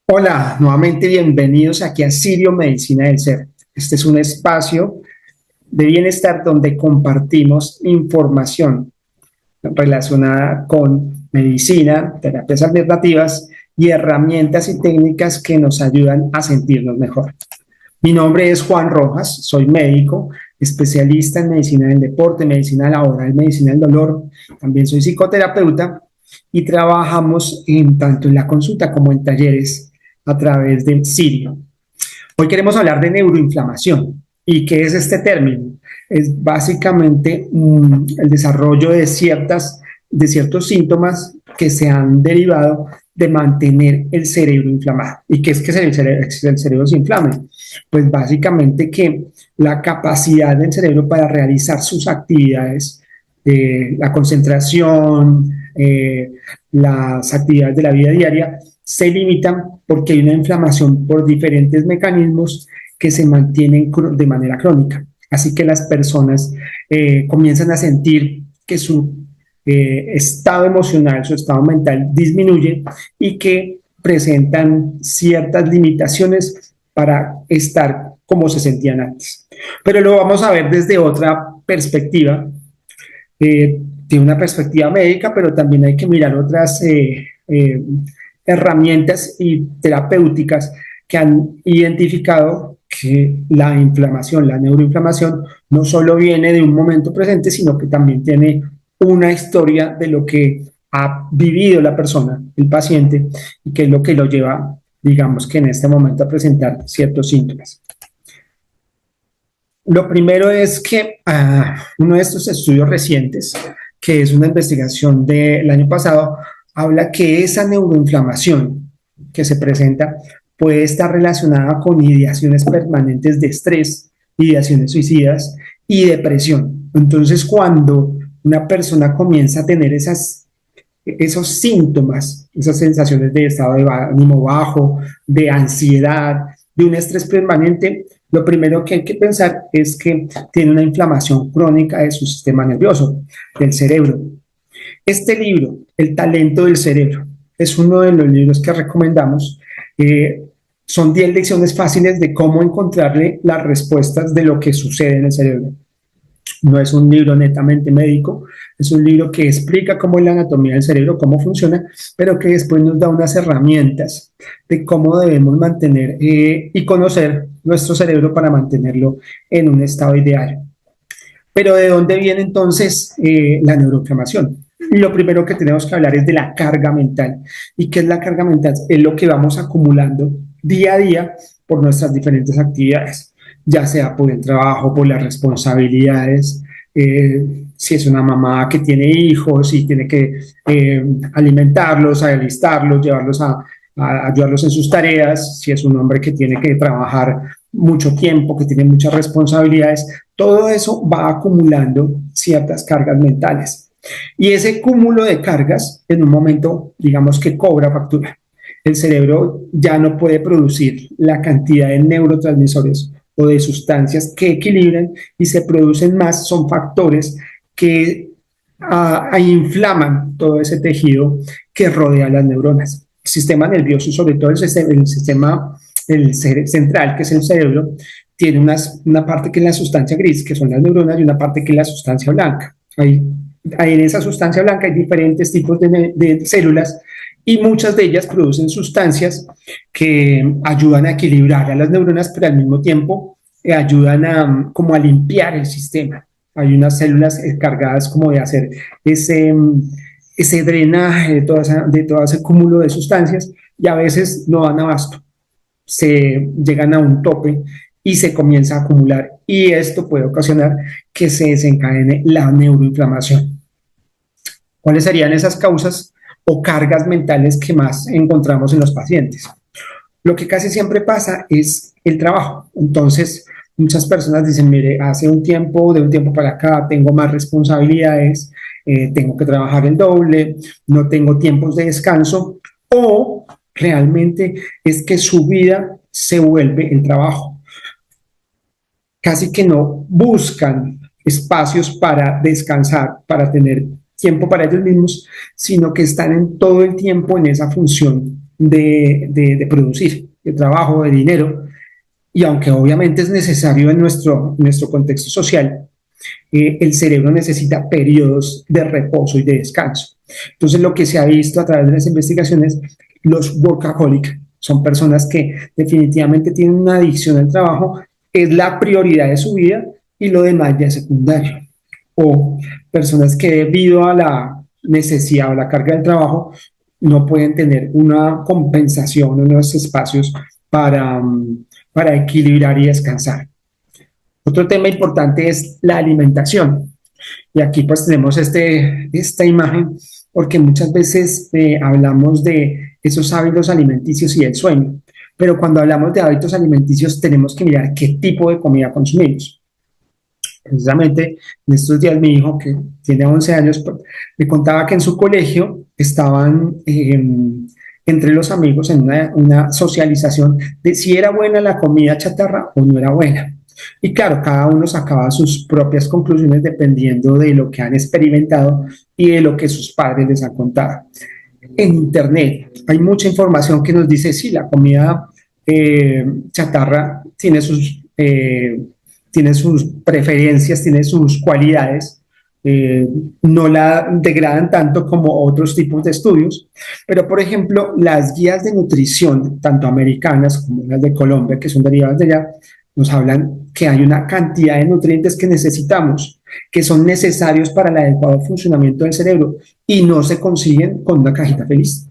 Hola, nuevamente bienvenidos aquí a Sirio Medicina del Ser. Este es un espacio de bienestar donde compartimos información relacionada con medicina, terapias alternativas y herramientas y técnicas que nos ayudan a sentirnos mejor. Mi nombre es Juan Rojas, soy médico, especialista en medicina del deporte, medicina laboral, medicina del dolor. También soy psicoterapeuta y trabajamos tanto en la consulta como en talleres a través de Sirio. Hoy queremos hablar de neuroinflamación. ¿Y qué es este término? Es básicamente el desarrollo de ciertos síntomas que se han derivado de mantener el cerebro inflamado. ¿Y qué es que el cerebro se inflame? Pues básicamente que la capacidad del cerebro para realizar sus actividades, la concentración, las actividades de la vida diaria, se limitan porque hay una inflamación por diferentes mecanismos que se mantienen de manera crónica. Así que las personas comienzan a sentir que su estado emocional, su estado mental disminuye y que presentan ciertas limitaciones para estar como se sentían antes. Pero lo vamos a ver desde otra perspectiva, de una perspectiva médica, pero también hay que mirar otras herramientas y terapéuticas que han identificado que la inflamación, la neuroinflamación, no solo viene de un momento presente, sino que también tiene una historia de lo que ha vivido la persona, el paciente, y que es lo que lo lleva, digamos que en este momento a presentar ciertos síntomas. Lo primero es que uno de estos estudios recientes, que es una investigación del año pasado, habla que esa neuroinflamación que se presenta puede estar relacionada con ideaciones permanentes de estrés, ideaciones suicidas y depresión. Entonces, cuando una persona comienza a tener esos síntomas, esas sensaciones de estado de ánimo bajo, de ansiedad, de un estrés permanente, lo primero que hay que pensar es que tiene una inflamación crónica de su sistema nervioso, del cerebro. Este libro, El talento del cerebro, es uno de los libros que recomendamos. Son 10 lecciones fáciles de cómo encontrarle las respuestas de lo que sucede en el cerebro. No es un libro netamente médico, es un libro que explica cómo es la anatomía del cerebro, cómo funciona, pero que después nos da unas herramientas de cómo debemos mantener y conocer nuestro cerebro para mantenerlo en un estado ideal. Pero ¿de dónde viene entonces la neuroinflamación? Lo primero que tenemos que hablar es de la carga mental. ¿Y qué es la carga mental? Es lo que vamos acumulando día a día por nuestras diferentes actividades, ya sea por el trabajo, por las responsabilidades, si es una mamá que tiene hijos y tiene que alimentarlos, alistarlos, llevarlos a ayudarlos en sus tareas, si es un hombre que tiene que trabajar mucho tiempo, que tiene muchas responsabilidades, todo eso va acumulando ciertas cargas mentales. Y ese cúmulo de cargas, en un momento, digamos que cobra factura. El cerebro ya no puede producir la cantidad de neurotransmisores o de sustancias que equilibran y se producen más, son factores que inflaman todo ese tejido que rodea las neuronas. El sistema nervioso y sobre todo el sistema central, que es el cerebro, tiene una parte que es la sustancia gris, que son las neuronas, y una parte que es la sustancia blanca. En esa sustancia blanca hay diferentes tipos de células y muchas de ellas producen sustancias que ayudan a equilibrar a las neuronas, pero al mismo tiempo ayudan como a limpiar el sistema. Hay unas células encargadas como de hacer ese drenaje de todo ese cúmulo de sustancias y a veces no dan abasto, se llegan a un tope y se comienza a acumular y esto puede ocasionar que se desencadene la neuroinflamación. ¿Cuáles serían esas causas o cargas mentales que más encontramos en los pacientes? Lo que casi siempre pasa es el trabajo. Entonces, muchas personas dicen, mire, de un tiempo para acá, tengo más responsabilidades, tengo que trabajar el doble, no tengo tiempos de descanso, o realmente es que su vida se vuelve el trabajo. Casi que no buscan espacios para descansar, para tener tiempo para ellos mismos, sino que están en todo el tiempo en esa función de producir, de trabajo, de dinero, y aunque obviamente es necesario en nuestro contexto social, el cerebro necesita periodos de reposo y de descanso. Entonces, lo que se ha visto a través de las investigaciones, los workaholic son personas que definitivamente tienen una adicción al trabajo, es la prioridad de su vida y lo demás ya es secundario. O personas que debido a la necesidad o la carga del trabajo no pueden tener una compensación en los espacios para equilibrar y descansar. Otro tema importante es la alimentación. Y aquí pues tenemos esta imagen porque muchas veces hablamos de esos hábitos alimenticios y el sueño. Pero cuando hablamos de hábitos alimenticios tenemos que mirar qué tipo de comida consumimos. Precisamente en estos días mi hijo, que tiene 11 años, me contaba que en su colegio estaban entre los amigos en una socialización de si era buena la comida chatarra o no era buena. Y claro, cada uno sacaba sus propias conclusiones dependiendo de lo que han experimentado y de lo que sus padres les han contado. En Internet hay mucha información que nos dice si la comida chatarra tiene sus preferencias, tiene sus cualidades, no la degradan tanto como otros tipos de estudios, pero por ejemplo, las guías de nutrición, tanto americanas como las de Colombia, que son derivadas de allá, nos hablan que hay una cantidad de nutrientes que necesitamos, que son necesarios para el adecuado funcionamiento del cerebro y no se consiguen con una cajita feliz.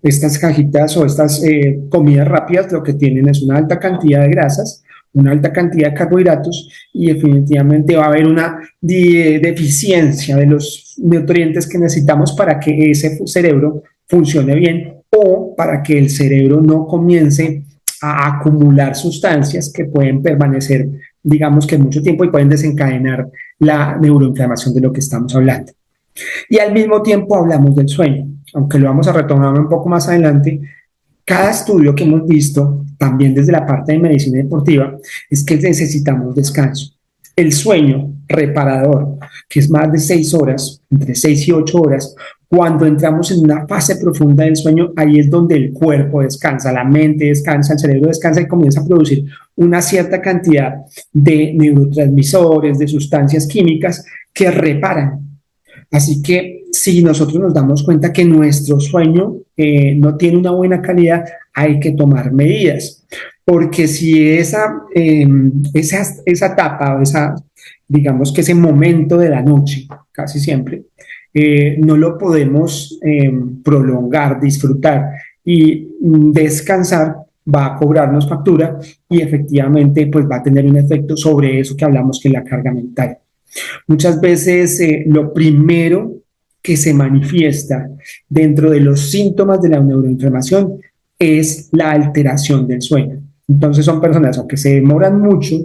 Estas cajitas o estas comidas rápidas lo que tienen es una alta cantidad de grasas, una alta cantidad de carbohidratos y definitivamente va a haber una deficiencia de los nutrientes que necesitamos para que ese cerebro funcione bien o para que el cerebro no comience a acumular sustancias que pueden permanecer, digamos que mucho tiempo y pueden desencadenar la neuroinflamación de lo que estamos hablando. Y al mismo tiempo hablamos del sueño, aunque lo vamos a retomar un poco más adelante. Cada estudio que hemos visto, también desde la parte de medicina deportiva, es que necesitamos descanso. El sueño reparador, que es más de 6 horas, entre 6 y 8 horas, cuando entramos en una fase profunda del sueño, ahí es donde el cuerpo descansa, la mente descansa, el cerebro descansa y comienza a producir una cierta cantidad de neurotransmisores, de sustancias químicas que reparan. Así que si nosotros nos damos cuenta que nuestro sueño no tiene una buena calidad, hay que tomar medidas. Porque si esa etapa o digamos que ese momento de la noche, casi siempre, no lo podemos prolongar, disfrutar y descansar, va a cobrarnos factura y efectivamente pues va a tener un efecto sobre eso que hablamos que es la carga mental. Muchas veces lo primero que se manifiesta dentro de los síntomas de la neuroinflamación es la alteración del sueño. Entonces son personas o que se demoran mucho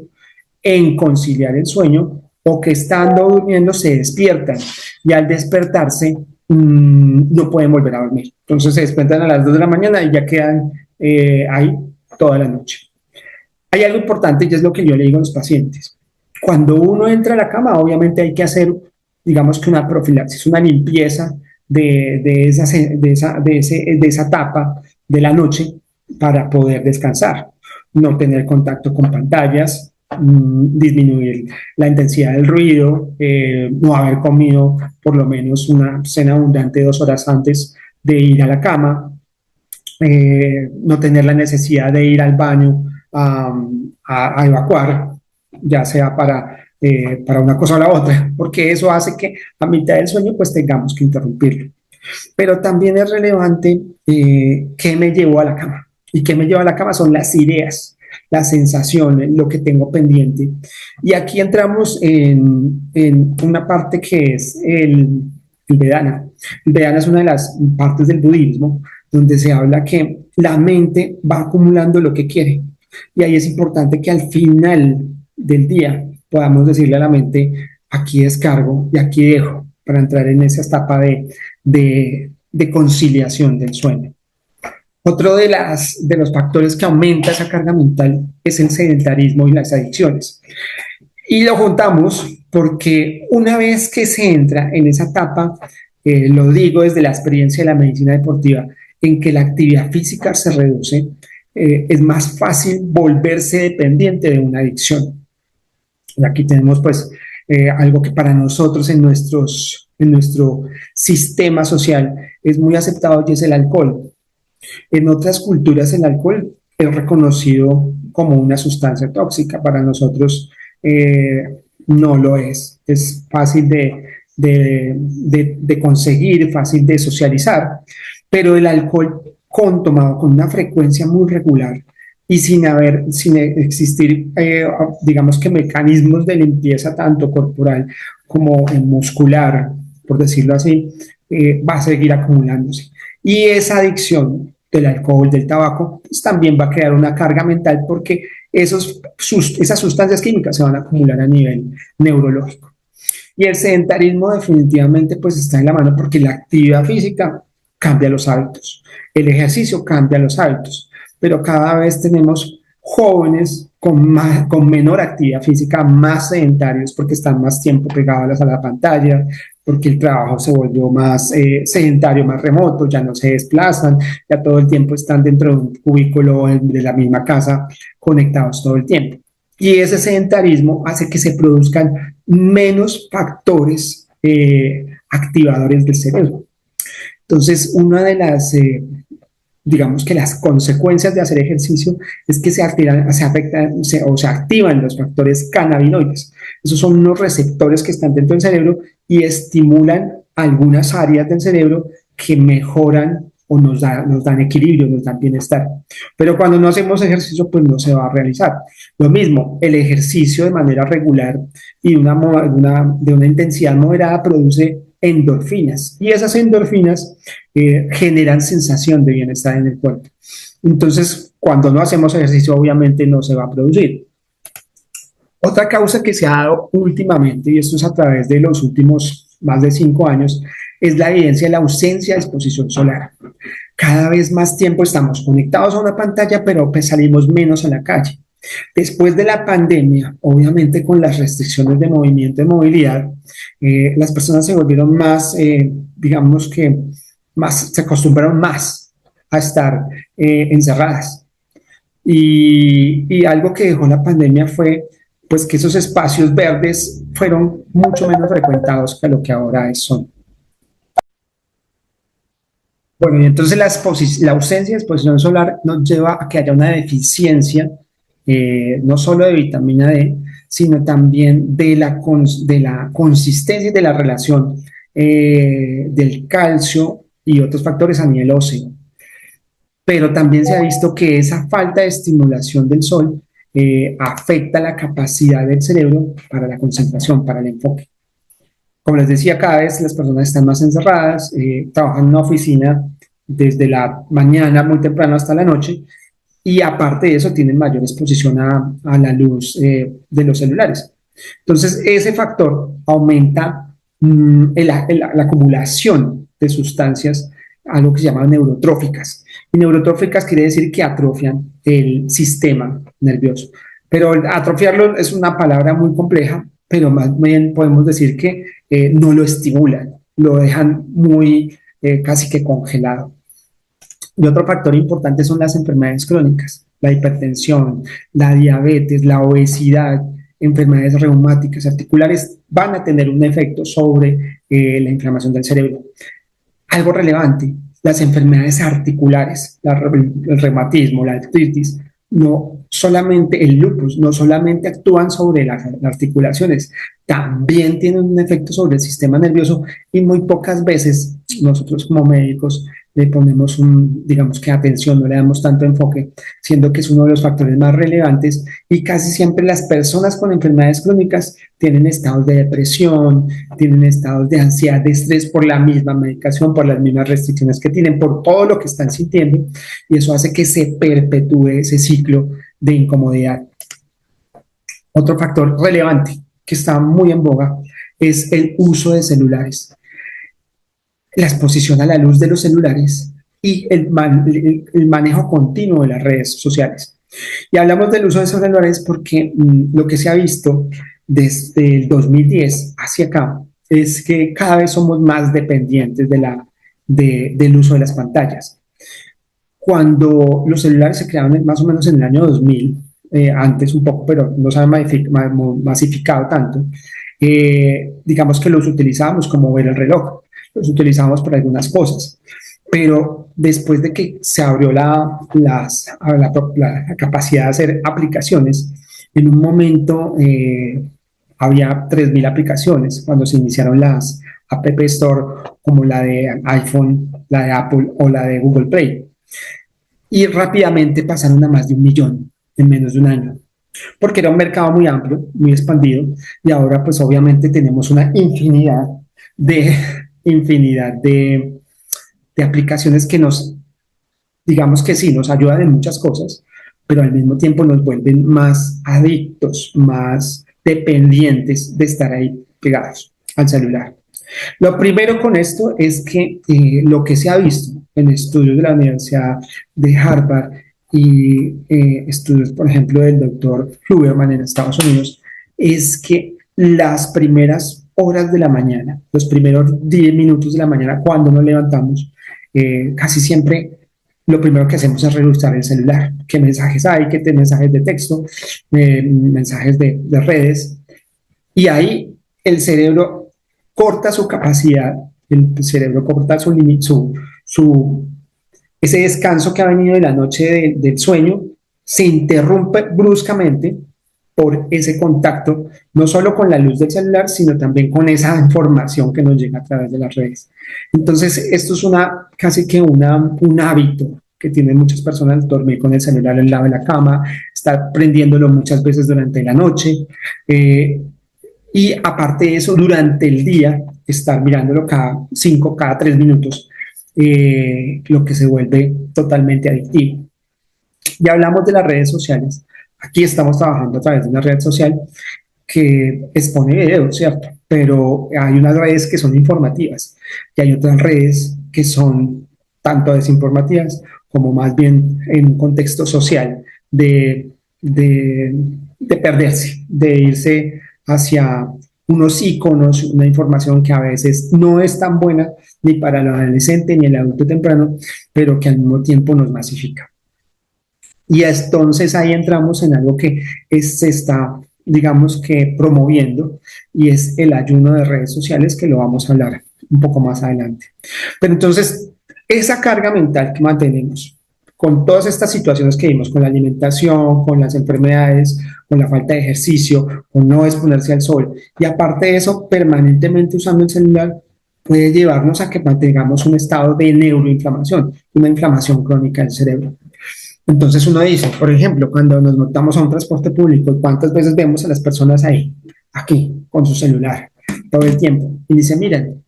en conciliar el sueño o que estando durmiendo se despiertan y al despertarse no pueden volver a dormir. Entonces se despiertan a las 2 de la mañana y ya quedan ahí toda la noche. Hay algo importante y es lo que yo le digo a los pacientes. Cuando uno entra a la cama, obviamente hay que hacer, digamos que una profilaxis, una limpieza de esa etapa de la noche para poder descansar, no tener contacto con pantallas, disminuir la intensidad del ruido, no haber comido por lo menos una cena abundante 2 horas antes de ir a la cama, no tener la necesidad de ir al baño a evacuar, ya sea para una cosa o la otra, porque eso hace que a mitad del sueño pues tengamos que interrumpirlo. Pero también es relevante qué me llevó a la cama. Y qué me lleva a la cama son las ideas, las sensaciones, lo que tengo pendiente. Y aquí entramos en una parte que es el Vedana. El Vedana es una de las partes del budismo donde se habla que la mente va acumulando lo que quiere. Y ahí es importante que al final del día podamos decirle a la mente, aquí descargo y aquí dejo, para entrar en esa etapa de conciliación del sueño. Otro de los factores que aumenta esa carga mental es el sedentarismo y las adicciones. Y lo juntamos porque una vez que se entra en esa etapa, lo digo desde la experiencia de la medicina deportiva, en que la actividad física se reduce, es más fácil volverse dependiente de una adicción. Y aquí tenemos pues algo que para nosotros en nuestro sistema social es muy aceptado y es el alcohol. En otras culturas el alcohol es reconocido como una sustancia tóxica. Para nosotros no lo es. Es fácil de conseguir, fácil de socializar, pero el alcohol tomado con una frecuencia muy regular y sin existir, digamos que mecanismos de limpieza tanto corporal como muscular, por decirlo así, va a seguir acumulándose. Y esa adicción del alcohol, del tabaco, pues también va a crear una carga mental porque esas sustancias químicas se van a acumular a nivel neurológico. Y el sedentarismo definitivamente pues está en la mano porque la actividad física cambia los hábitos, el ejercicio cambia los hábitos, pero cada vez tenemos jóvenes con menor actividad física, más sedentarios porque están más tiempo pegados a la pantalla, porque el trabajo se volvió más sedentario, más remoto, ya no se desplazan, ya todo el tiempo están dentro de un cubículo de la misma casa, conectados todo el tiempo. Y ese sedentarismo hace que se produzcan menos factores activadores del cerebro. Entonces, una de las, digamos que las consecuencias de hacer ejercicio es que se activan los factores cannabinoides. Esos son unos receptores que están dentro del cerebro y estimulan algunas áreas del cerebro que mejoran o nos dan equilibrio, nos dan bienestar. Pero cuando no hacemos ejercicio, pues no se va a realizar. Lo mismo, el ejercicio de manera regular y de una intensidad moderada produce endorfinas y esas endorfinas generan sensación de bienestar en el cuerpo. Entonces, cuando no hacemos ejercicio, obviamente no se va a producir. Otra causa que se ha dado últimamente, y esto es a través de los últimos más de 5 años, es la evidencia de la ausencia de exposición solar. Cada vez más tiempo estamos conectados a una pantalla, pero pues salimos menos a la calle. Después de la pandemia, obviamente con las restricciones de movimiento y movilidad, las personas se volvieron más, digamos que, se acostumbraron más a estar encerradas. Y algo que dejó la pandemia fue pues que esos espacios verdes fueron mucho menos frecuentados que lo que ahora son. Bueno, y entonces la ausencia de exposición solar nos lleva a que haya una deficiencia, no solo de vitamina D, sino también de la consistencia y de la relación del calcio y otros factores a nivel óseo. Pero también se ha visto que esa falta de estimulación del sol afecta la capacidad del cerebro para la concentración, para el enfoque. Como les decía, cada vez las personas están más encerradas, trabajan en una oficina desde la mañana muy temprano hasta la noche y aparte de eso tienen mayor exposición a la luz de los celulares. Entonces, ese factor aumenta la acumulación de sustancias, algo que se llama neurotróficas. Y neurotróficas quiere decir que atrofian el sistema nervioso. Pero atrofiarlo es una palabra muy compleja, pero más bien podemos decir que no lo estimulan, lo dejan muy casi que congelado. Y otro factor importante son las enfermedades crónicas, la hipertensión, la diabetes, la obesidad, enfermedades reumáticas, articulares, van a tener un efecto sobre la inflamación del cerebro. Algo relevante, las enfermedades articulares, el reumatismo, la artritis, no solamente el lupus, no solamente actúan sobre las articulaciones, también tienen un efecto sobre el sistema nervioso y muy pocas veces nosotros como médicos le ponemos digamos que atención, no le damos tanto enfoque, siendo que es uno de los factores más relevantes y casi siempre las personas con enfermedades crónicas tienen estados de depresión, tienen estados de ansiedad, de estrés por la misma medicación, por las mismas restricciones que tienen, por todo lo que están sintiendo y eso hace que se perpetúe ese ciclo de incomodidad. Otro factor relevante que está muy en boga es el uso de celulares, la exposición a la luz de los celulares y el manejo continuo de las redes sociales. Y hablamos del uso de celulares porque lo que se ha visto desde el 2010 hacia acá es que cada vez somos más dependientes del uso de las pantallas. cuando los celulares se crearon más o menos en el año 2000, antes un poco, pero no se han masificado tanto, digamos que los utilizábamos como ver el reloj, los utilizábamos para algunas cosas, pero después de que se abrió la capacidad de hacer aplicaciones, en un momento había 3.000 aplicaciones cuando se iniciaron las App Store como la de iPhone, la de Apple o la de Google Play. Y rápidamente pasaron a más de 1 millón en menos de un año, porque era un mercado muy amplio, muy expandido, y ahora pues obviamente tenemos una de, infinidad de aplicaciones que digamos que sí, nos ayudan en muchas cosas, pero al mismo tiempo nos vuelven más adictos, más dependientes de estar ahí pegados al celular. Lo primero con esto es que lo que se ha visto en estudios de la Universidad de Harvard y estudios, por ejemplo, del doctor Huberman en Estados Unidos, es que las primeras horas de la mañana, los primeros 10 minutos de la mañana, cuando nos levantamos, casi siempre lo primero que hacemos es revisar el celular. ¿Qué mensajes hay? ¿Qué mensajes de texto? Mensajes de redes. Y ahí el cerebro corta su capacidad, el cerebro corta ese descanso que ha venido de la noche del sueño, se interrumpe bruscamente por ese contacto, no solo con la luz del celular, sino también con esa información que nos llega a través de las redes. Entonces, esto es casi que un hábito que tienen muchas personas, dormir con el celular al lado de la cama, estar prendiéndolo muchas veces durante la noche, y aparte de eso, durante el día, estar mirándolo cada 3 minutos, lo que se vuelve totalmente adictivo. Ya hablamos de las redes sociales. Aquí estamos trabajando a través de una red social que expone videos, ¿cierto? Pero hay unas redes que son informativas y hay otras redes que son tanto desinformativas como más bien en un contexto social de perderse, de irse hacia unos iconos, una información que a veces no es tan buena ni para el adolescente ni el adulto temprano, pero que al mismo tiempo nos masifica. Y entonces ahí entramos en algo que se está, digamos que promoviendo, y es el ayuno de redes sociales, que lo vamos a hablar un poco más adelante. Pero entonces, esa carga mental que mantenemos con todas estas situaciones que vimos, con la alimentación, con las enfermedades, con la falta de ejercicio, con no exponerse al sol, y aparte de eso, permanentemente usando el celular, puede llevarnos a que mantengamos un estado de neuroinflamación, una inflamación crónica del cerebro. Entonces uno dice, por ejemplo, cuando nos montamos a un transporte público, ¿cuántas veces vemos a las personas ahí, aquí, con su celular, todo el tiempo? Y dice, miren,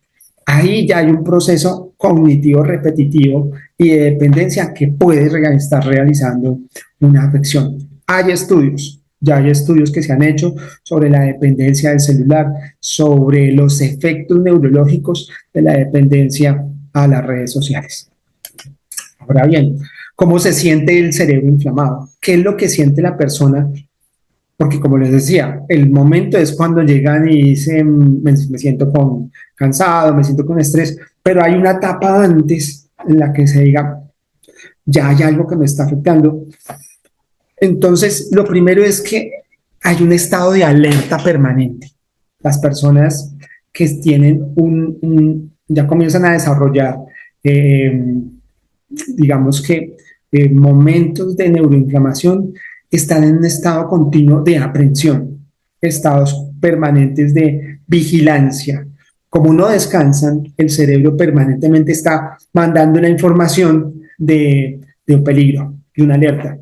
ahí ya hay un proceso cognitivo repetitivo y de dependencia que puede estar realizando una afección. Ya hay estudios que se han hecho sobre la dependencia del celular, sobre los efectos neurológicos de la dependencia a las redes sociales. Ahora bien, ¿cómo se siente el cerebro inflamado? ¿Qué es lo que siente la persona? Porque como les decía, el momento es cuando llegan y dicen, me siento cansado, me siento con estrés, pero hay una etapa antes en la que se diga, ya hay algo que me está afectando. Entonces, lo primero es que hay un estado de alerta permanente. Las personas que tienen ya comienzan a desarrollar, digamos que momentos de neuroinflamación, están en un estado continuo de aprensión, estados permanentes de vigilancia. Como no descansan, el cerebro permanentemente está mandando una información de un peligro, de una alerta.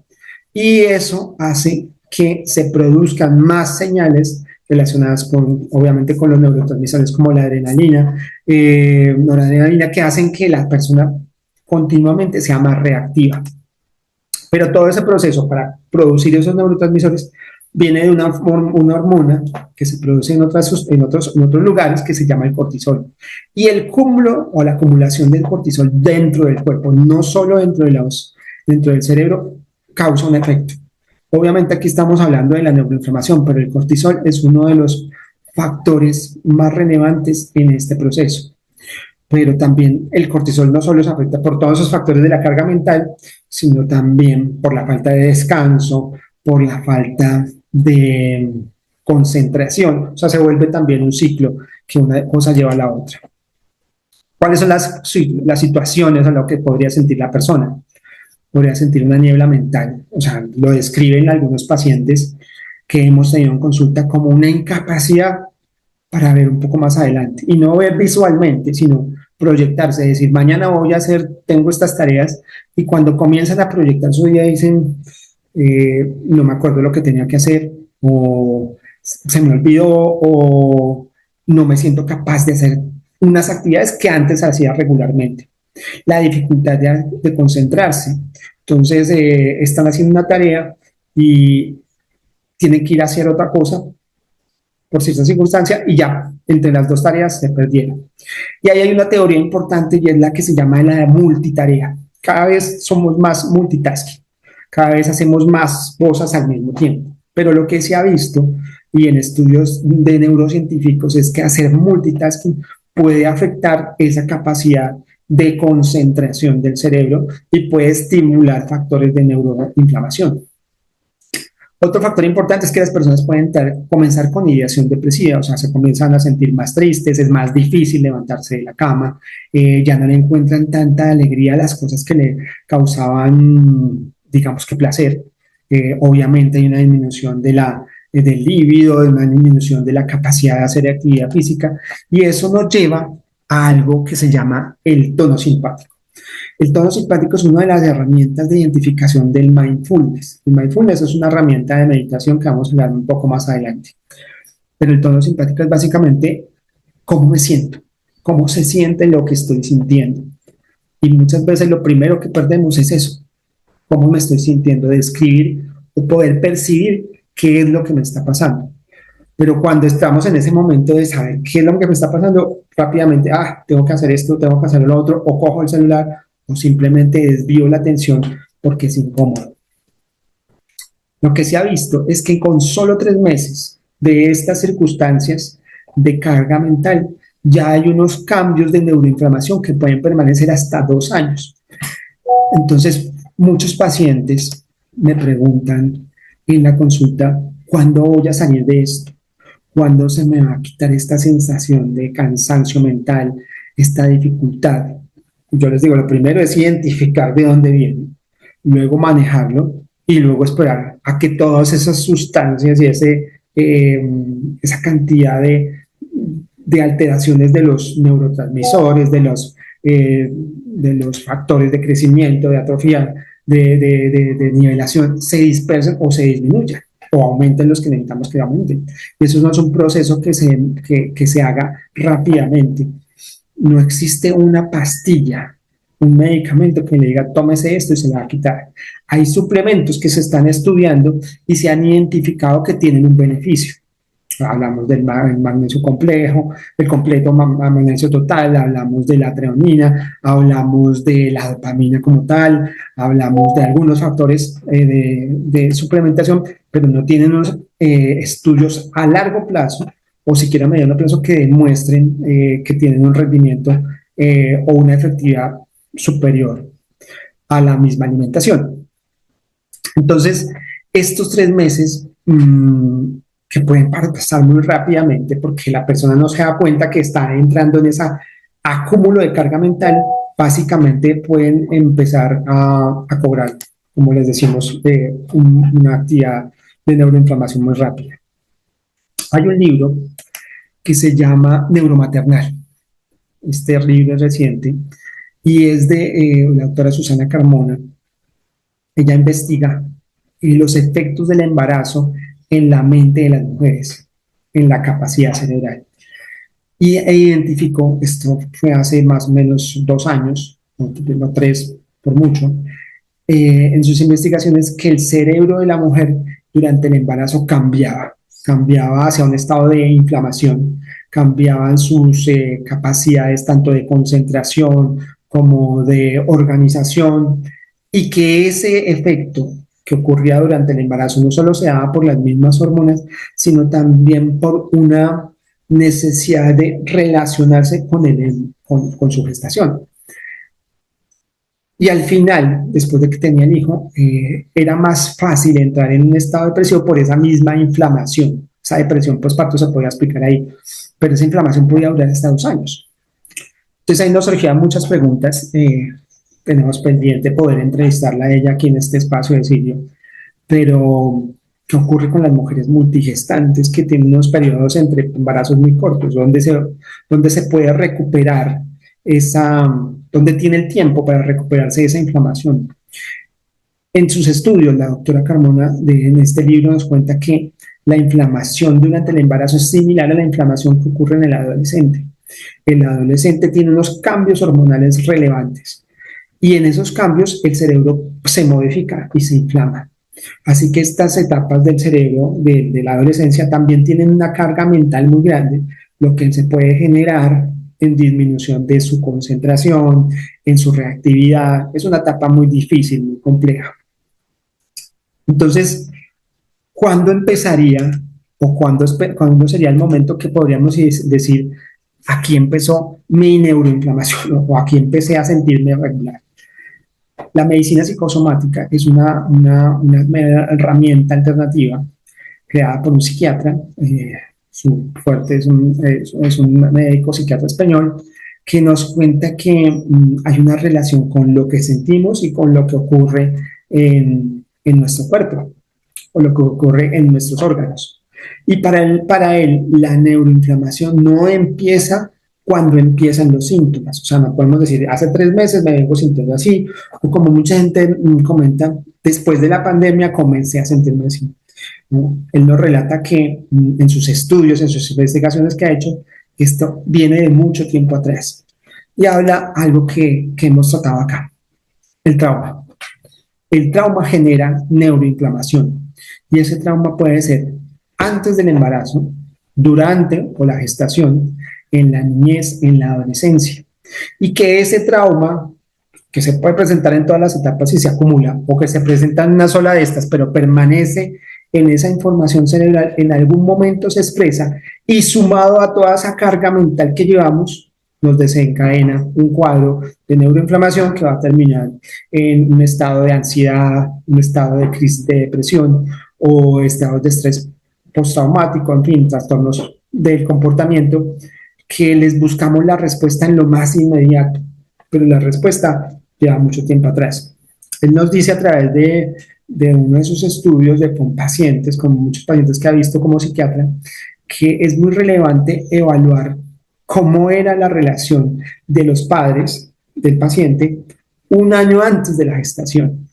Y eso hace que se produzcan más señales relacionadas obviamente, con los neurotransmisores como la adrenalina, noradrenalina, que hacen que la persona continuamente sea más reactiva. Pero todo ese proceso para producir esos neurotransmisores viene de una hormona que se produce en otros lugares, que se llama el cortisol. Y el cúmulo o la acumulación del cortisol dentro del cuerpo, no solo dentro del cerebro, causa un efecto. Obviamente aquí estamos hablando de la neuroinflamación, pero el cortisol es uno de los factores más relevantes en este proceso. pero también el cortisol no solo se afecta por todos esos factores de la carga mental, sino también por la falta de descanso, por la falta de concentración. O sea, se vuelve también un ciclo que una cosa lleva a la otra. ¿Cuáles son las situaciones a lo que podría sentir la persona? Podría sentir una niebla mental. O sea, lo describen algunos pacientes que hemos tenido en consulta como una incapacidad para ver un poco más adelante y no ver visualmente, sino proyectarse, decir, mañana voy a hacer, tengo estas tareas y cuando comienzan a proyectar su día dicen, no me acuerdo lo que tenía que hacer o se me olvidó o no me siento capaz de hacer unas actividades que antes hacía regularmente. La dificultad de concentrarse. Entonces, están haciendo una tarea y tienen que ir a hacer otra cosa por cierta circunstancia y ya, entre las dos tareas se perdieron. Y ahí hay una teoría importante y es la que se llama la multitarea. Cada vez somos más multitasking, cada vez hacemos más cosas al mismo tiempo. Pero lo que se ha visto y en estudios de neurocientíficos es que hacer multitasking puede afectar esa capacidad de concentración del cerebro y puede estimular factores de neuroinflamación. Otro factor importante es que las personas pueden comenzar con ideación depresiva, o sea, se comienzan a sentir más tristes, es más difícil levantarse de la cama, ya no le encuentran tanta alegría a las cosas que le causaban, digamos que placer. Obviamente hay una disminución del líbido, una disminución de la capacidad de hacer actividad física, y eso nos lleva a algo que se llama el tono simpático. El tono simpático es una de las herramientas de identificación del mindfulness. El mindfulness es una herramienta de meditación que vamos a hablar un poco más adelante. Pero el tono simpático es básicamente cómo me siento, cómo se siente lo que estoy sintiendo. Y muchas veces lo primero que perdemos es eso, cómo me estoy sintiendo, describir o poder percibir qué es lo que me está pasando. Pero cuando estamos en ese momento de saber qué es lo que me está pasando, rápidamente, tengo que hacer esto, tengo que hacer lo otro, o cojo el celular, o simplemente desvío la atención porque es incómodo. Lo que se ha visto es que con solo 3 meses de estas circunstancias de carga mental, ya hay unos cambios de neuroinflamación que pueden permanecer hasta 2 años. Entonces, muchos pacientes me preguntan en la consulta, ¿cuándo voy a salir de esto? ¿Cuándo se me va a quitar esta sensación de cansancio mental, esta dificultad? Yo les digo, lo primero es identificar de dónde viene, luego manejarlo y luego esperar a que todas esas sustancias y esa cantidad de alteraciones de los neurotransmisores, de los factores de crecimiento, de atrofia, de nivelación, se dispersen o se disminuyan o aumenten los que necesitamos que aumenten. Y eso no es un proceso que se haga rápidamente. No existe una pastilla, un medicamento que le diga tómese esto y se le va a quitar. Hay suplementos que se están estudiando y se han identificado que tienen un beneficio. Hablamos del magnesio complejo, del completo magnesio total, hablamos de la treonina, hablamos de la dopamina como tal, hablamos de algunos factores de suplementación, pero no tienen unos estudios a largo plazo o siquiera a mediano plazo que demuestren que tienen un rendimiento o una efectividad superior a la misma alimentación. Entonces, estos 3 meses que pueden pasar muy rápidamente porque la persona no se da cuenta que está entrando en ese acúmulo de carga mental, básicamente pueden empezar a cobrar, como les decimos, una actividad de neuroinflamación muy rápida. Hay un libro que se llama Neuromaternal. Este libro es reciente y es de la doctora Susana Carmona. Ella investiga los efectos del embarazo en la mente de las mujeres, en la capacidad cerebral. Y identificó, esto fue hace más o menos 2 años, no 3 por mucho, en sus investigaciones que el cerebro de la mujer durante el embarazo cambiaba hacia un estado de inflamación, cambiaban sus capacidades tanto de concentración como de organización, y que ese efecto que ocurría durante el embarazo no solo se daba por las mismas hormonas, sino también por una necesidad de relacionarse con su gestación. Y al final, después de que tenía el hijo, era más fácil entrar en un estado depresivo por esa misma inflamación. Esa depresión postparto se podía explicar ahí, pero esa inflamación podía durar hasta 2 años. Entonces ahí nos surgían muchas preguntas. Tenemos pendiente poder entrevistarla a ella aquí en este espacio de Sirio, pero ¿qué ocurre con las mujeres multigestantes que tienen unos periodos entre embarazos muy cortos, donde se puede recuperar esa, donde tiene el tiempo para recuperarse de esa inflamación? En sus estudios, la doctora Carmona en este libro nos cuenta que la inflamación durante el embarazo es similar a la inflamación que ocurre en el adolescente. El adolescente tiene unos cambios hormonales relevantes y en esos cambios el cerebro se modifica y se inflama. Así que estas etapas del cerebro de la adolescencia también tienen una carga mental muy grande, lo que se puede generar en disminución de su concentración, en su reactividad. Es una etapa muy difícil, muy compleja. Entonces, ¿cuándo empezaría o cuándo sería el momento que podríamos decir, aquí empezó mi neuroinflamación o aquí empecé a sentirme regular? La medicina psicosomática es una herramienta alternativa creada por un psiquiatra, su fuerte es un médico psiquiatra español, que nos cuenta que hay una relación con lo que sentimos y con lo que ocurre en nuestro cuerpo o lo que ocurre en nuestros órganos. Y para él la neuroinflamación no empieza cuando empiezan los síntomas. O sea, no podemos decir, hace 3 meses me vengo sintiendo así, o como mucha gente comenta, después de la pandemia comencé a sentirme así, ¿no? Él nos relata que en sus estudios, en sus investigaciones que ha hecho, esto viene de mucho tiempo atrás. Y habla algo que hemos tratado acá, el trauma. El trauma genera neuroinflamación y ese trauma puede ser antes del embarazo, durante o la gestación, en la niñez, en la adolescencia. Y que ese trauma, que se puede presentar en todas las etapas y se acumula, o que se presenta en una sola de estas, pero permanece en esa información cerebral, en algún momento se expresa y sumado a toda esa carga mental que llevamos, nos desencadena un cuadro de neuroinflamación que va a terminar en un estado de ansiedad, un estado de crisis de depresión o estados de estrés postraumático, en fin, trastornos del comportamiento, que les buscamos la respuesta en lo más inmediato, pero la respuesta lleva mucho tiempo atrás. Él nos dice a través de uno de sus estudios con pacientes, con muchos pacientes que ha visto como psiquiatra, que es muy relevante evaluar cómo era la relación de los padres del paciente un año antes de la gestación,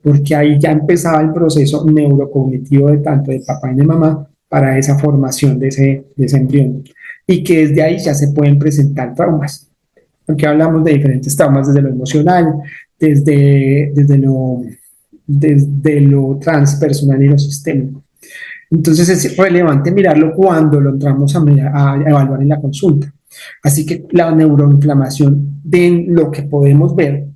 porque ahí ya empezaba el proceso neurocognitivo de tanto de papá y de mamá para esa formación de ese embrión, y que desde ahí ya se pueden presentar traumas, porque hablamos de diferentes traumas, desde lo emocional, desde lo transpersonal y lo sistémico. Entonces es relevante mirarlo cuando lo entramos a evaluar en la consulta. Así que la neuroinflamación, de lo que podemos ver,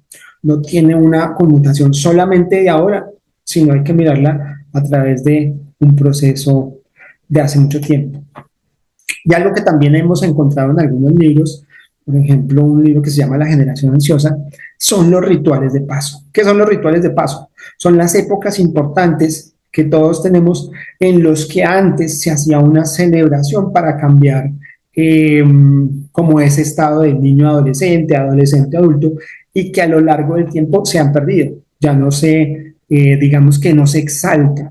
no tiene una conmutación solamente de ahora, sino hay que mirarla a través de un proceso de hace mucho tiempo. Y algo que también hemos encontrado en algunos libros, por ejemplo, un libro que se llama La generación ansiosa, son los rituales de paso. ¿Qué son los rituales de paso? Son las épocas importantes que todos tenemos en los que antes se hacía una celebración para cambiar como ese estado de niño adolescente, adolescente adulto, y que a lo largo del tiempo se han perdido. Ya no se, digamos que no se exalta.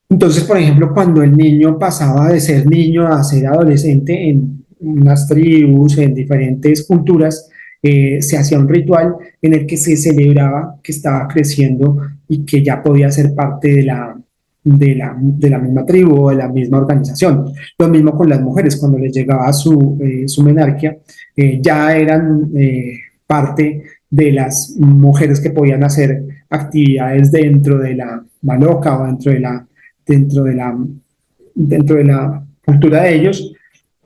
Entonces, por ejemplo, cuando el niño pasaba de ser niño a ser adolescente en unas tribus, en diferentes culturas, se hacía un ritual en el que se celebraba que estaba creciendo y que ya podía ser parte de la misma tribu o de la misma organización. Lo mismo con las mujeres, cuando les llegaba su menarquia, ya eran parte de las mujeres que podían hacer actividades dentro de la maloca o dentro de la, dentro de la cultura de ellos,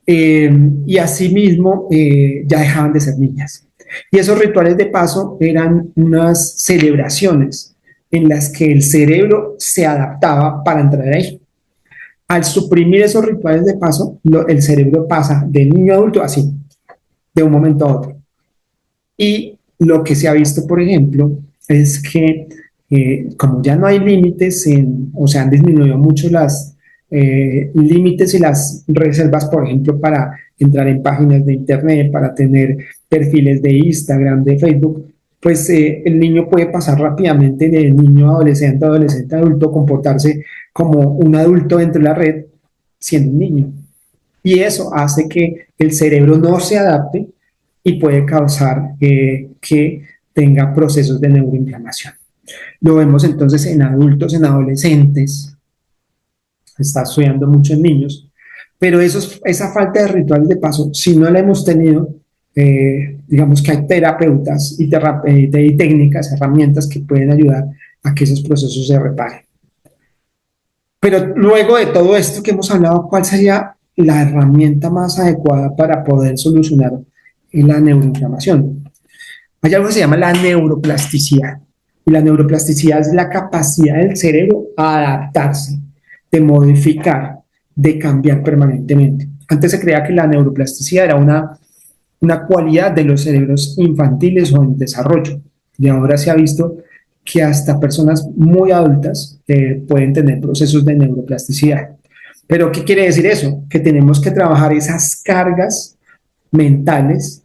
y asimismo ya dejaban de ser niñas. Y esos rituales de paso eran unas celebraciones en las que el cerebro se adaptaba para entrar ahí. Al suprimir esos rituales de paso, el cerebro pasa de niño a adulto así. de un momento a otro. Y lo que se ha visto, por ejemplo, es que como ya no hay límites, o sea, han disminuido mucho las límites y las reservas, por ejemplo, para entrar en páginas de Internet, para tener perfiles de Instagram, de Facebook, pues el niño puede pasar rápidamente de niño a adolescente, adolescente a adulto, comportarse como un adulto dentro de la red, siendo un niño. Y eso hace que el cerebro no se adapte y puede causar que tenga procesos de neuroinflamación. Lo vemos entonces en adultos, en adolescentes, está estudiando mucho en niños, pero esa falta de rituales de paso, si no la hemos tenido, digamos que hay terapeutas y técnicas, herramientas que pueden ayudar a que esos procesos se reparen. Pero luego de todo esto que hemos hablado, ¿cuál sería la herramienta más adecuada para poder solucionar la neuroinflamación? Hay algo que se llama la neuroplasticidad. Y la neuroplasticidad es la capacidad del cerebro a adaptarse, de modificar, de cambiar permanentemente. Antes se creía que la neuroplasticidad era una cualidad de los cerebros infantiles o en desarrollo. Y ahora se ha visto que hasta personas muy adultas pueden tener procesos de neuroplasticidad. Pero, ¿qué quiere decir eso? Que tenemos que trabajar esas cargas mentales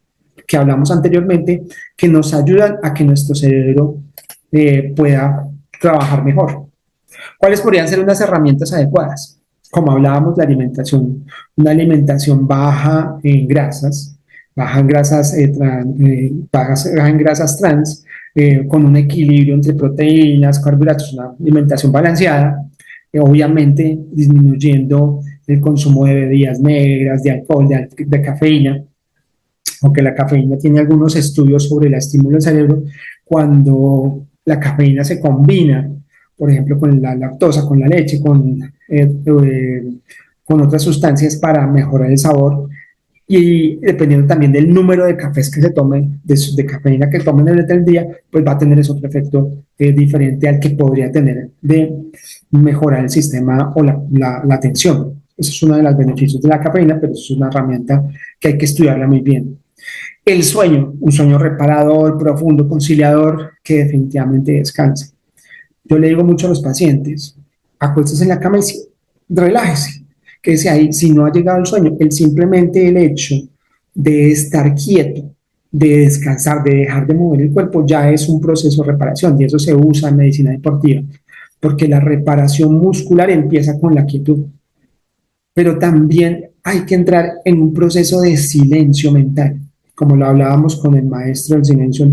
que hablamos anteriormente, que nos ayudan a que nuestro cerebro pueda trabajar mejor. ¿Cuáles podrían ser unas herramientas adecuadas? Como hablábamos, la alimentación, una alimentación baja en grasas, baja en grasas trans, con un equilibrio entre proteínas, carbohidratos, una alimentación balanceada, obviamente disminuyendo el consumo de bebidas negras, de alcohol, de cafeína, aunque la cafeína tiene algunos estudios sobre el estímulo del cerebro, cuando la cafeína se combina, por ejemplo, con la lactosa, con la leche, con otras sustancias para mejorar el sabor, y dependiendo también del número de cafés que se tomen, de cafeína que tomen en el día, pues va a tener ese otro efecto diferente al que podría tener de mejorar el sistema o la atención. Eso es uno de los beneficios de la cafeína, pero es una herramienta que hay que estudiarla muy bien. El sueño, un sueño reparador, profundo, conciliador, que definitivamente descanse. Yo le digo mucho a los pacientes, acuéstese en la cama y relájese, que si, ahí, si no ha llegado el sueño, simplemente el hecho de estar quieto, de descansar, de dejar de mover el cuerpo, ya es un proceso de reparación y eso se usa en medicina deportiva, porque la reparación muscular empieza con la quietud, pero también hay que entrar en un proceso de silencio mental, como lo hablábamos con el maestro del silencio,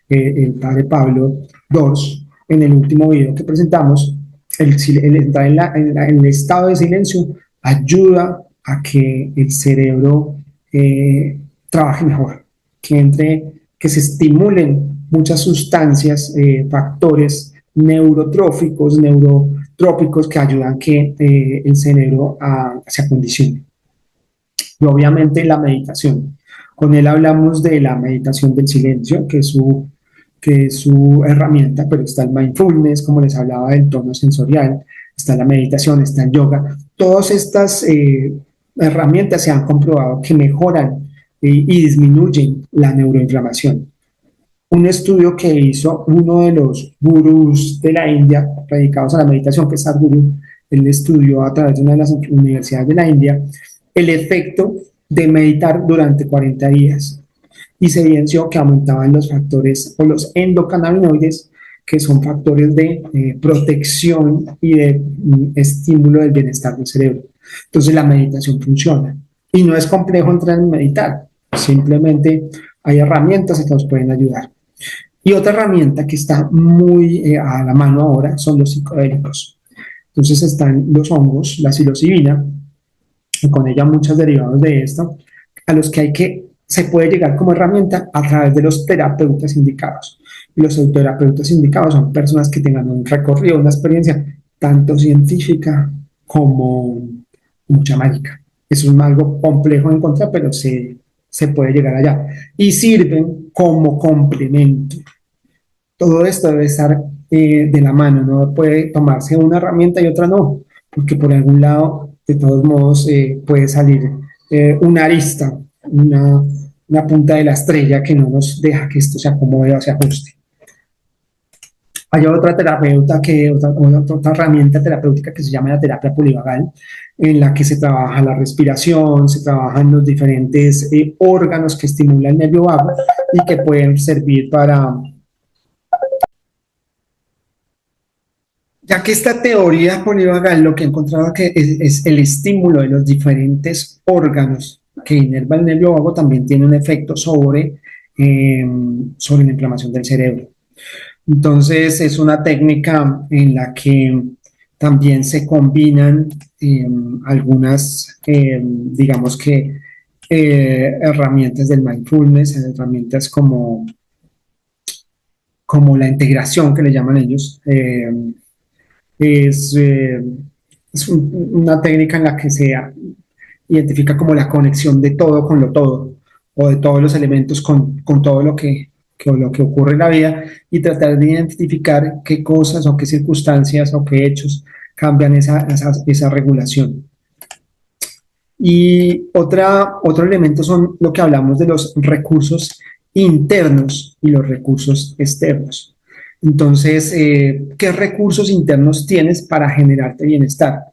el padre Pablo Dors, en el último video que presentamos. El entrar en el estado de silencio ayuda a que el cerebro trabaje mejor, que se estimulen muchas sustancias, factores neurotrópicos que ayudan a que el cerebro se acondicione. Y obviamente la meditación. Con él hablamos de la meditación del silencio, que es su herramienta, pero está el mindfulness, como les hablaba del tono sensorial, está la meditación, está el yoga. Todas estas herramientas se han comprobado que mejoran y disminuyen la neuroinflamación. Un estudio que hizo uno de los gurús de la India dedicados a la meditación, que es Sadhguru, él estudió a través de una de las universidades de la India el efecto de meditar durante 40 días y se evidenció que aumentaban los factores o los endocannabinoides, que son factores de protección y de estímulo del bienestar del cerebro. Entonces la meditación funciona y no es complejo entrar en meditar, simplemente hay herramientas que nos pueden ayudar. Y otra herramienta que está muy a la mano ahora son los psicodélicos. Entonces están los hongos, la psilocibina, y con ella muchos derivados de esto, a los que se puede llegar como herramienta a través de los terapeutas indicados. Y los terapeutas indicados son personas que tengan un recorrido, una experiencia tanto científica como mucha mágica. Eso es algo complejo de encontrar, pero se puede llegar allá. Y sirven como complemento. Todo esto debe estar de la mano, no puede tomarse una herramienta y otra no, porque por algún lado, de todos modos, puede salir una arista, una punta de la estrella que no nos deja que esto se acomode o se ajuste. Hay otra terapeuta otra herramienta terapéutica que se llama la terapia polivagal, en la que se trabaja la respiración, se trabajan los diferentes órganos que estimulan el nervio vago y que pueden servir para, ya que esta teoría polivagal lo que he encontrado que es el estímulo de los diferentes órganos que inerva el nervio vago también tiene un efecto sobre la inflamación del cerebro. Entonces es una técnica en la que también se combinan algunas, digamos que, herramientas del mindfulness, herramientas como la integración que le llaman ellos. Es, eh, una técnica en la que se identifica como la conexión de todo con lo todo, o de todos los elementos con todo lo que ocurre en la vida, y tratar de identificar qué cosas o qué circunstancias o qué hechos cambian esa regulación. Y otro elemento son lo que hablamos de los recursos internos y los recursos externos. Entonces, ¿qué recursos internos tienes para generarte bienestar?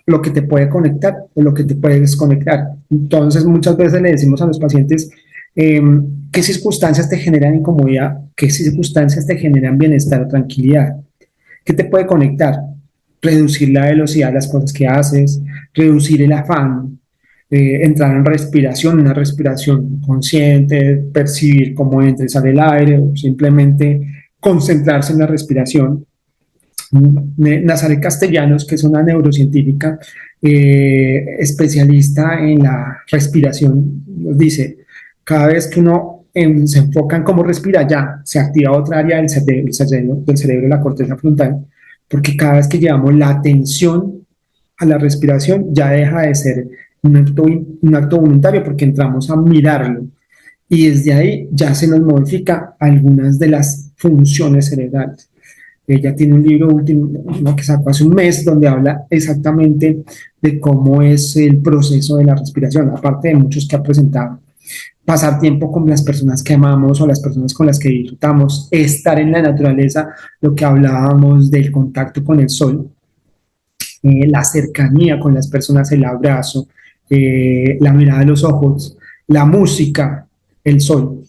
Lo que te puede conectar o lo que te puede desconectar. Entonces, muchas veces le decimos a los pacientes, ¿qué circunstancias te generan incomodidad? ¿Qué circunstancias te generan bienestar o tranquilidad? ¿Qué te puede conectar? Reducir la velocidad de las cosas que haces, reducir el afán, entrar en respiración, una respiración consciente, percibir cómo entra y sale el aire, o simplemente concentrarse en la respiración. Nazaret Castellanos, que es una neurocientífica especialista en la respiración, nos dice, cada vez que uno se enfoca en cómo respira, ya se activa otra área del cerebro, la corteza frontal, porque cada vez que llevamos la atención a la respiración, ya deja de ser un acto voluntario porque entramos a mirarlo. Y desde ahí ya se nos modifica algunas de las funciones cerebrales. Ella tiene un libro último que sacó hace un mes donde habla exactamente de cómo es el proceso de la respiración, aparte de muchos que ha presentado. Pasar tiempo con las personas que amamos o las personas con las que disfrutamos, estar en la naturaleza, lo que hablábamos del contacto con el sol, la cercanía con las personas, el abrazo, la mirada a los ojos, la música, el sol.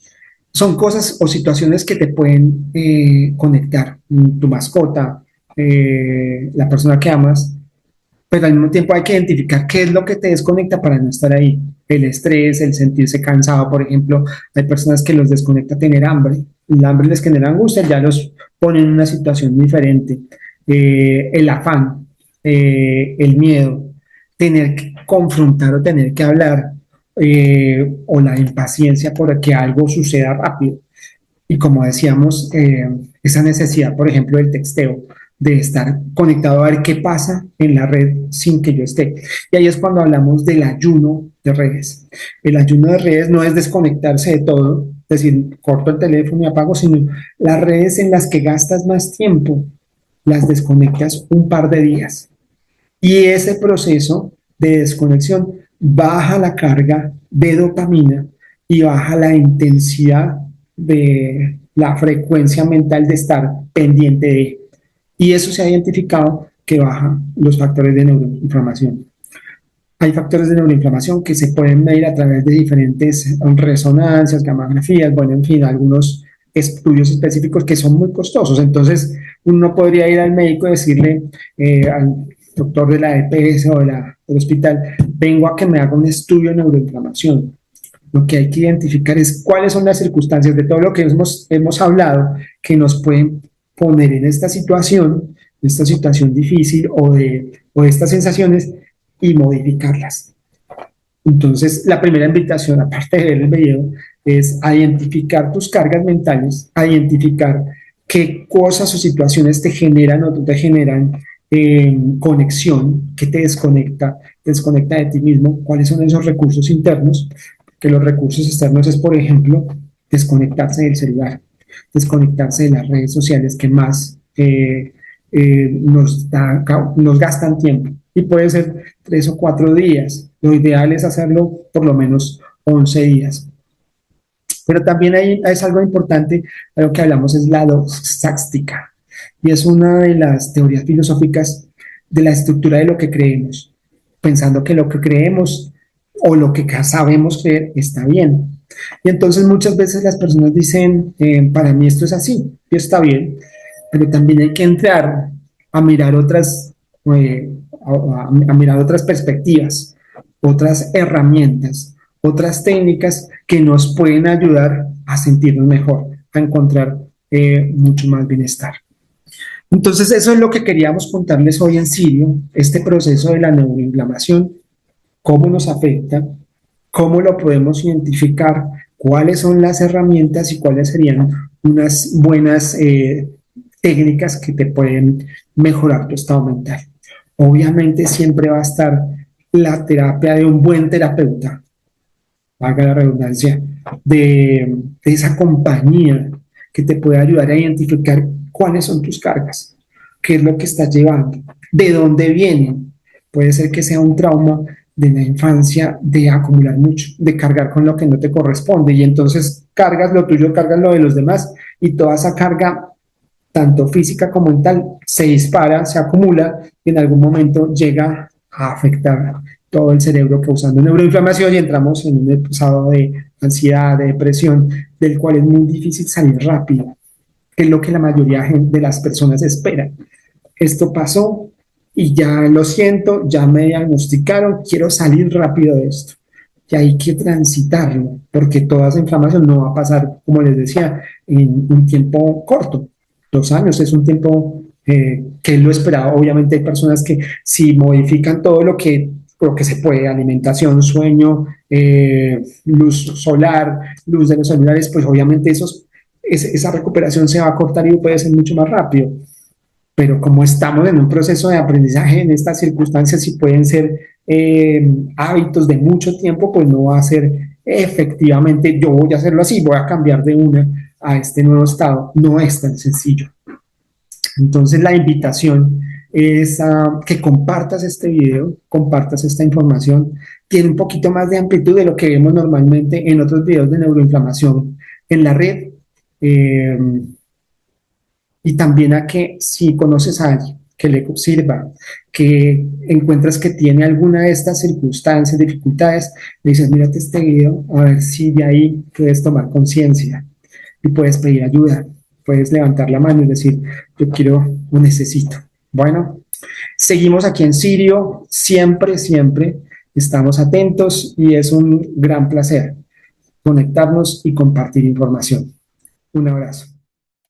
Son cosas o situaciones que te pueden conectar, tu mascota, la persona que amas, pero al mismo tiempo hay que identificar qué es lo que te desconecta para no estar ahí. El estrés, el sentirse cansado, por ejemplo, hay personas que los desconecta tener hambre, el hambre les genera angustia, ya los pone en una situación diferente. El afán, el miedo, tener que confrontar o tener que hablar, o la impaciencia por que algo suceda rápido. Y como decíamos, esa necesidad, por ejemplo, del texteo, de estar conectado a ver qué pasa en la red sin que yo esté. Y ahí es cuando hablamos del ayuno de redes. El ayuno de redes no es desconectarse de todo, es decir, corto el teléfono y apago, sino las redes en las que gastas más tiempo, las desconectas un par de días. Y ese proceso de desconexión baja la carga de dopamina y baja la intensidad de la frecuencia mental de estar pendiente de. Y eso se ha identificado que baja los factores de neuroinflamación. Hay factores de neuroinflamación que se pueden medir a través de diferentes resonancias, gamografías, bueno, en fin, algunos estudios específicos que son muy costosos. Entonces, uno podría ir al médico y decirle al doctor de la EPS o del hospital, vengo a que me haga un estudio de neuroinflamación. Lo que hay que identificar es cuáles son las circunstancias de todo lo que hemos hablado que nos pueden poner en esta situación difícil o de estas sensaciones y modificarlas. Entonces, la primera invitación, aparte de ver el video, es a identificar tus cargas mentales, a identificar qué cosas o situaciones te generan o te generan conexión, que te desconecta de ti mismo, cuáles son esos recursos internos, que los recursos externos es, por ejemplo, desconectarse del celular, desconectarse de las redes sociales que más nos gastan tiempo. Y puede ser 3 o 4 días. Lo ideal es hacerlo por lo menos 11 días. Pero también es algo importante, algo que hablamos es la doxáctica, y es una de las teorías filosóficas de la estructura de lo que creemos, pensando que lo que creemos o lo que sabemos creer está bien. Y entonces muchas veces las personas dicen, para mí esto es así, y está bien, pero también hay que entrar a mirar eh, a mirar otras perspectivas, otras herramientas, otras técnicas que nos pueden ayudar a sentirnos mejor, a encontrar mucho más bienestar. Entonces, eso es lo que queríamos contarles hoy en Sirio, este proceso de la neuroinflamación, cómo nos afecta, cómo lo podemos identificar, cuáles son las herramientas y cuáles serían unas buenas técnicas que te pueden mejorar tu estado mental. Obviamente siempre va a estar la terapia de un buen terapeuta, valga la redundancia, de esa compañía que te puede ayudar a identificar cuáles son tus cargas, qué es lo que estás llevando, de dónde vienen. Puede ser que sea un trauma de la infancia de acumular mucho, de cargar con lo que no te corresponde y entonces cargas lo tuyo, cargas lo de los demás y toda esa carga, tanto física como mental, se dispara, se acumula y en algún momento llega a afectar todo el cerebro causando neuroinflamación y entramos en un estado de ansiedad, de depresión, del cual es muy difícil salir rápido, que es lo que la mayoría de las personas espera. Esto pasó y ya lo siento, ya me diagnosticaron, quiero salir rápido de esto. Y hay que transitarlo, porque toda esa inflamación no va a pasar, como les decía, en un tiempo corto. 2 años es un tiempo que es lo esperado. Obviamente hay personas que si modifican todo lo que se puede, alimentación, sueño, luz solar, luz de los celulares, pues obviamente esa recuperación se va a cortar y puede ser mucho más rápido. Pero como estamos en un proceso de aprendizaje en estas circunstancias y pueden ser hábitos de mucho tiempo, pues no va a ser efectivamente, yo voy a hacerlo así, voy a cambiar de una a este nuevo estado. No es tan sencillo. Entonces la invitación es que compartas este video, compartas esta información. Tiene un poquito más de amplitud de lo que vemos normalmente en otros videos de neuroinflamación en la red. Eh, y también a que si conoces a alguien que le sirva, que encuentras que tiene alguna de estas circunstancias, dificultades, le dices, mírate este video, a ver si de ahí puedes tomar conciencia y puedes pedir ayuda, puedes levantar la mano y decir, yo quiero o necesito. Bueno, seguimos aquí en Sirio, siempre, siempre estamos atentos y es un gran placer conectarnos y compartir información. Un abrazo.